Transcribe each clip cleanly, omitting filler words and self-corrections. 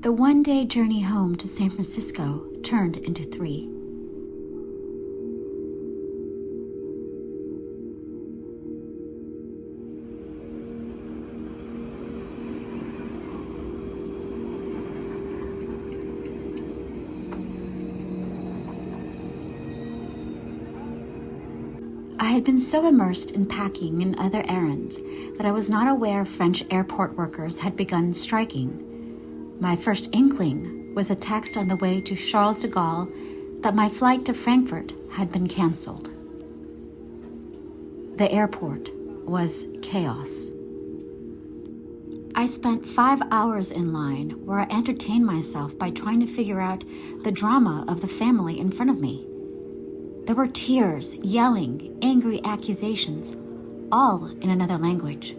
The one-day journey home to San Francisco turned into 3. I had been so immersed in packing and other errands that I was not aware French airport workers had begun striking. My first inkling was a text on the way to Charles de Gaulle that my flight to Frankfurt had been canceled. The airport was chaos. I spent 5 hours in line where I entertained myself by trying to figure out the drama of the family in front of me. There were tears, yelling, angry accusations, all in another language.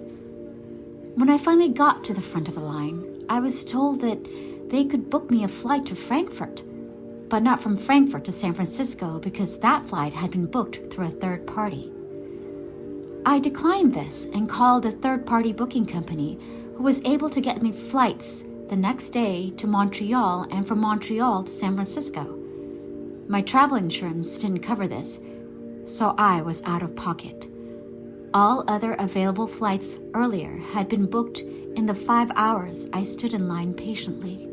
When I finally got to the front of the line, I was told that they could book me a flight to Frankfurt, but not from Frankfurt to San Francisco because that flight had been booked through a third party. I declined this and called a third-party booking company who was able to get me flights the next day to Montreal and from Montreal to San Francisco. My travel insurance didn't cover this, so I was out of pocket. All other available flights earlier had been booked in the 5 hours I stood in line patiently.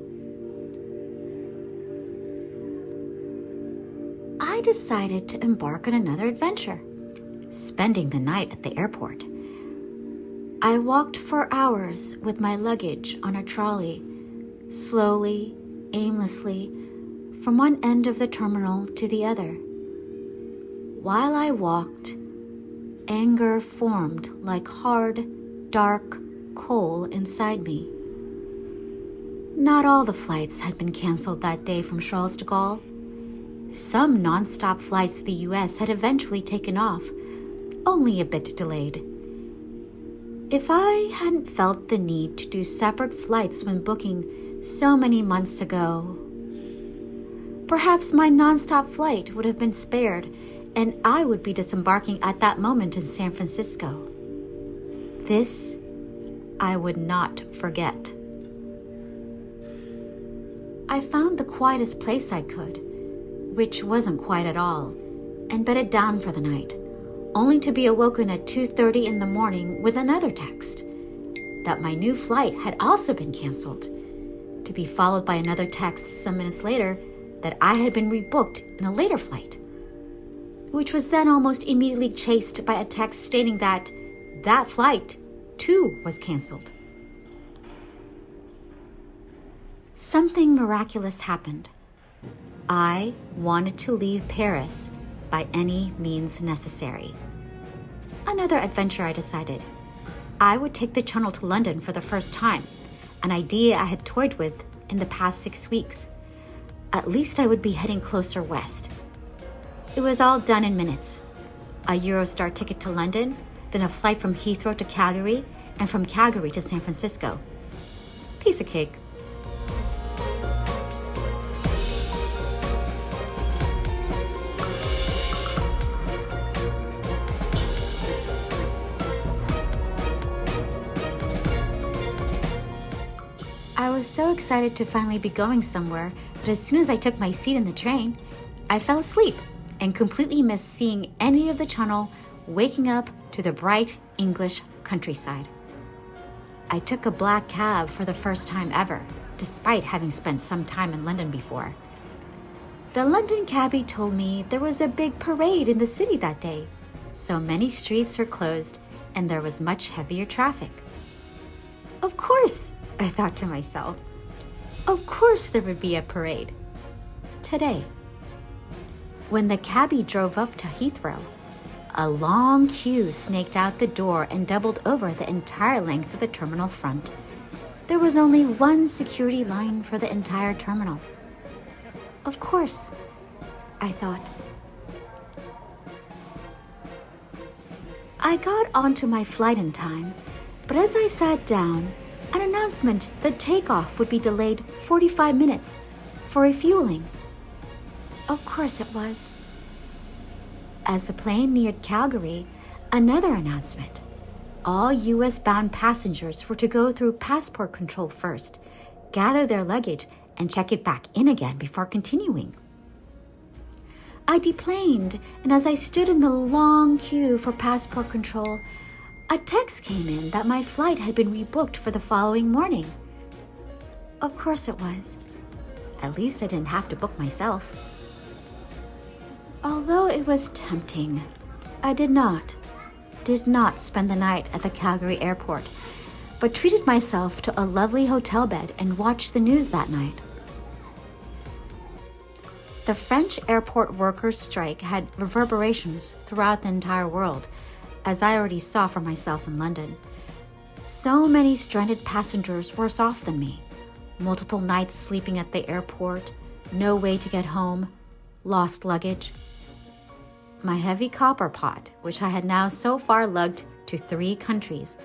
I decided to embark on another adventure, spending the night at the airport. I walked for hours with my luggage on a trolley, slowly, aimlessly, from one end of the terminal to the other. While I walked, anger formed like hard, dark coal inside me. Not all the flights had been canceled that day from Charles de Gaulle. Some non-stop flights to the U.S. had eventually taken off, only a bit delayed. If I hadn't felt the need to do separate flights when booking so many months ago, perhaps my non-stop flight would have been spared and I would be disembarking at that moment in San Francisco. This I would not forget. I found the quietest place I could, which wasn't quiet at all, and bedded down for the night, only to be awoken at 2:30 in the morning with another text that my new flight had also been canceled, to be followed by another text some minutes later that I had been rebooked in a later flight, which was then almost immediately chased by a text stating that that flight, too, was canceled. Something miraculous happened. I wanted to leave Paris by any means necessary. Another adventure, I decided. I would take the channel to London for the first time, an idea I had toyed with in the past 6 weeks. At least I would be heading closer west. It was all done in minutes. A Eurostar ticket to London, then a flight from Heathrow to Calgary, and from Calgary to San Francisco. Piece of cake. I was so excited to finally be going somewhere, but as soon as I took my seat in the train, I fell asleep and completely missed seeing any of the channel, waking up to the bright English countryside. I took a black cab for the first time ever, despite having spent some time in London before. The London cabbie told me there was a big parade in the city that day, so many streets were closed and there was much heavier traffic. Of course, I thought to myself, of course there would be a parade. Today. When the cabbie drove up to Heathrow, a long queue snaked out the door and doubled over the entire length of the terminal front. There was only one security line for the entire terminal. Of course, I thought. I got onto my flight in time, but as I sat down, an announcement that takeoff would be delayed 45 minutes for refueling. Of course it was. As the plane neared Calgary, another announcement. All U.S.-bound passengers were to go through passport control first, gather their luggage, and check it back in again before continuing. I deplaned, and as I stood in the long queue for passport control, a text came in that my flight had been rebooked for the following morning. Of course it was. At least I didn't have to book myself. Although it was tempting, I did not spend the night at the Calgary airport, but treated myself to a lovely hotel bed and watched the news that night. The French airport workers' strike had reverberations throughout the entire world, as I already saw for myself in London. So many stranded passengers worse off than me. Multiple nights sleeping at the airport, no way to get home, lost luggage. My heavy copper pot, which I had now so far lugged to 3 countries,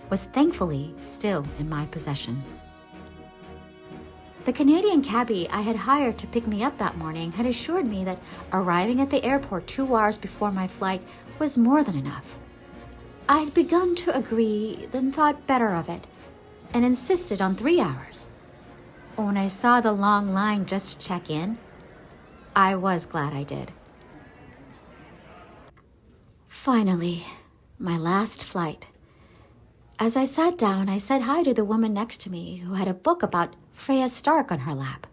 was thankfully still in my possession. The Canadian cabbie I had hired to pick me up that morning had assured me that arriving at the airport 2 hours before my flight was more than enough. I had begun to agree, then thought better of it, and insisted on 3 hours. When I saw the long line just to check in, I was glad I did. Finally, my last flight. As I sat down, I said hi to the woman next to me who had a book about Freya Stark on her lap.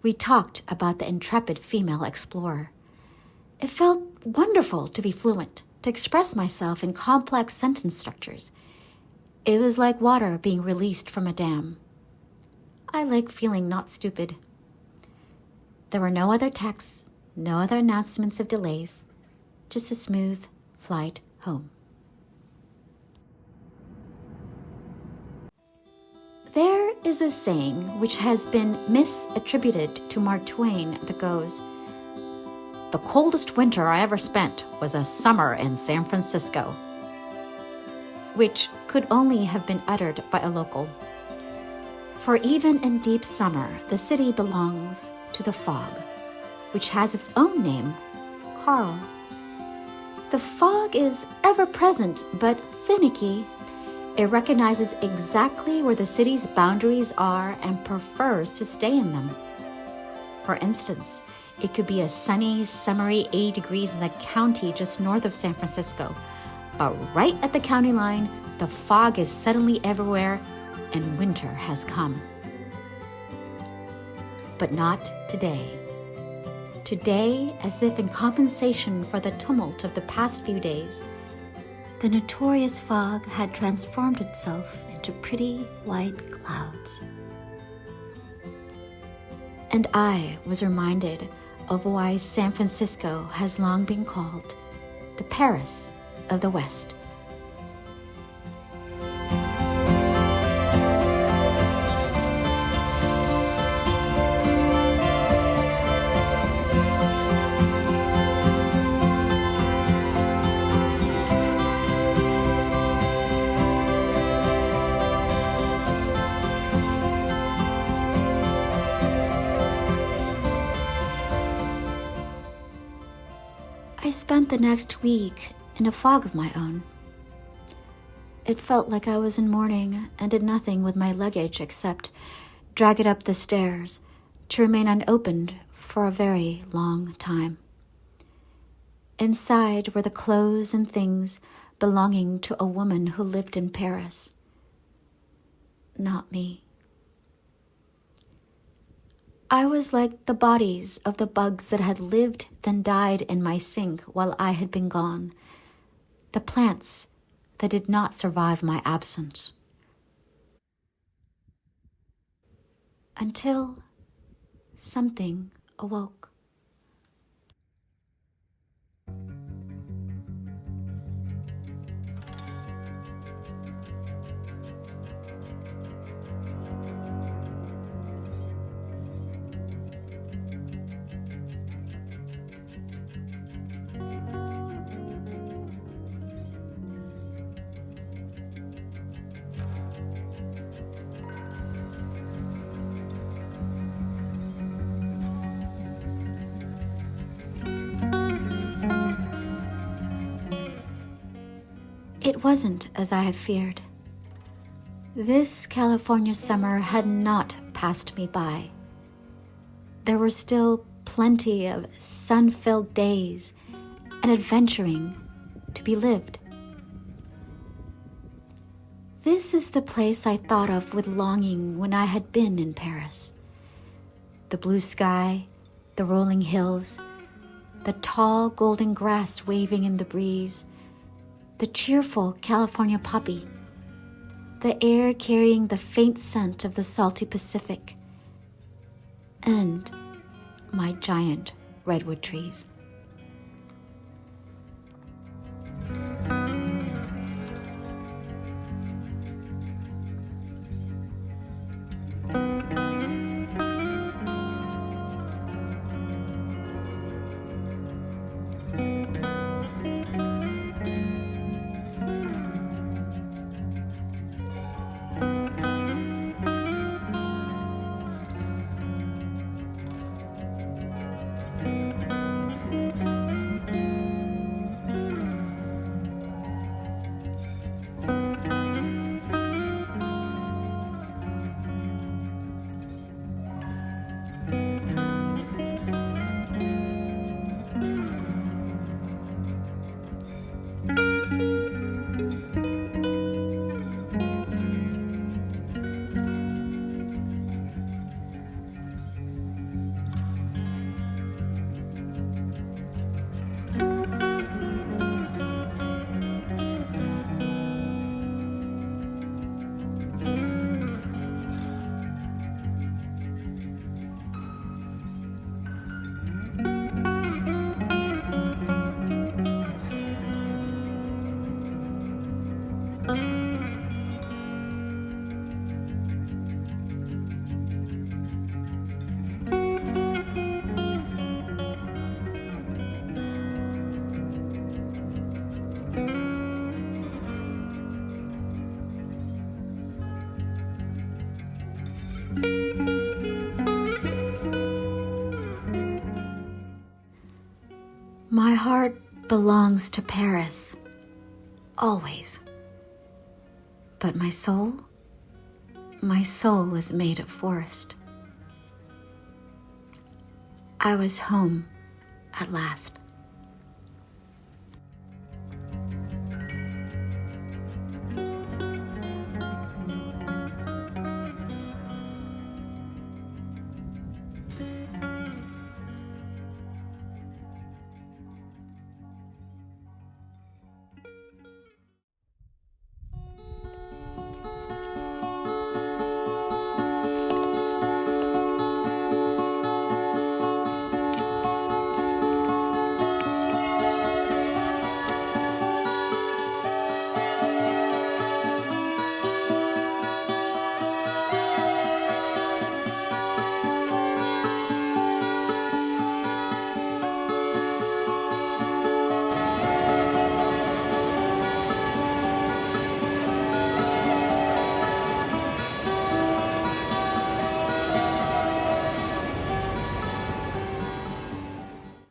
We talked about the intrepid female explorer. It felt wonderful to be fluent, to express myself in complex sentence structures. It was like water being released from a dam. I like feeling not stupid. There were no other texts, no other announcements of delays, just a smooth flight home. There is a saying which has been misattributed to Mark Twain that goes, "The coldest winter I ever spent was a summer in San Francisco," which could only have been uttered by a local. For even in deep summer, the city belongs to the fog, which has its own name, Carl. The fog is ever present, but finicky. It recognizes exactly where the city's boundaries are and prefers to stay in them. For instance, it could be a sunny, summery 80 degrees in the county just north of San Francisco, but right at the county line, the fog is suddenly everywhere and winter has come. But not today. Today, as if in compensation for the tumult of the past few days, the notorious fog had transformed itself into pretty white clouds. And I was reminded of why San Francisco has long been called the Paris of the West. I spent the next week in a fog of my own. It felt like I was in mourning and did nothing with my luggage except drag it up the stairs to remain unopened for a very long time. Inside were the clothes and things belonging to a woman who lived in Paris. Not me. I was like the bodies of the bugs that had lived then died in my sink while I had been gone, the plants that did not survive my absence. Until something awoke. It wasn't as I had feared. This California summer had not passed me by. There were still plenty of sun-filled days and adventuring to be lived. This is the place I thought of with longing when I had been in Paris. The blue sky, the rolling hills, the tall golden grass waving in the breeze, the cheerful California poppy, the air carrying the faint scent of the salty Pacific, and my giant redwood trees. My heart belongs to Paris, always. But my soul is made of forest. I was home at last.